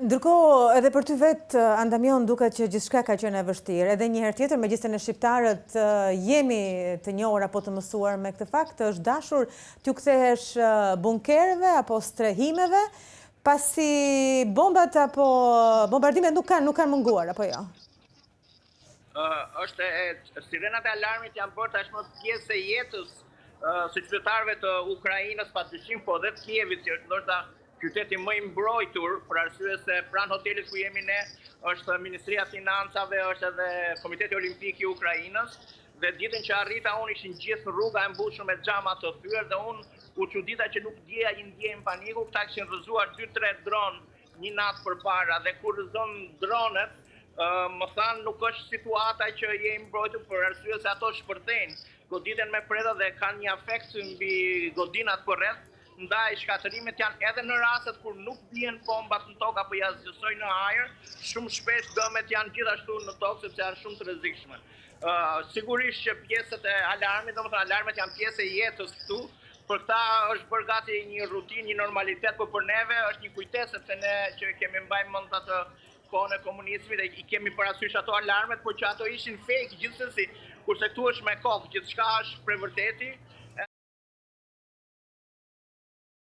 Ndërkohë, edhe për ty vetë, Andamion, duket që gjithçka ka qenë e vështirë. Edhe një herë tjetër, megjithëse ne shqiptarët jemi të njohur apo të mësuar me këtë fakt, është dashur t'ju kthehesh bunkerëve apo strehimeve, pasi bombat apo bombardimet nuk kanë munguar, apo jo? Sirenat e alarmit janë bërë tashmë pjesë e jetës së qytetarëve të Ukrainës, padyshim, po dhe të Kievit, që është ndoshta qyteti më i mbrojtur, për arsye se pranë hotelit ku jemi ne është Ministria e Financave, është edhe Komiteti Olimpik i Ukrainës, dhe ditën që arrita unë ishin gjithë rruga e mbushur me xhama të thyer dhe unë u çudita që nuk ndjehem paniku. Këta kishin rrëzuar 2-3 dronë një natë përpara dhe kur rrëzon dronet, më thanë nuk është situata që je i mbrojtur, për arsye se ato shpërthejnë, goditen me preda dhe kanë një afekt mbi godinat përreth. Ndaj shkatërimet janë edhe në rastet kur nuk bien bombat në tokë apo zgjasojnë në ajër, shumë shpesh dëmet janë gjithashtu në tokë sepse janë shumë të rrezikshme. Sigurisht që pjesët e alarmit, domethënë alarmet janë pjesë e jetës këtu. Për këta është bërë gati një rutinë, një normalitet, por për neve është një kujtesë sepse ne që kemi mbajmë mend atë kohën e komunizmit dhe i kemi parasysh ato alarmet, por që ato ishin fake gjithsesi, kurse këtu është me kokë, gjithçka është për vërteti.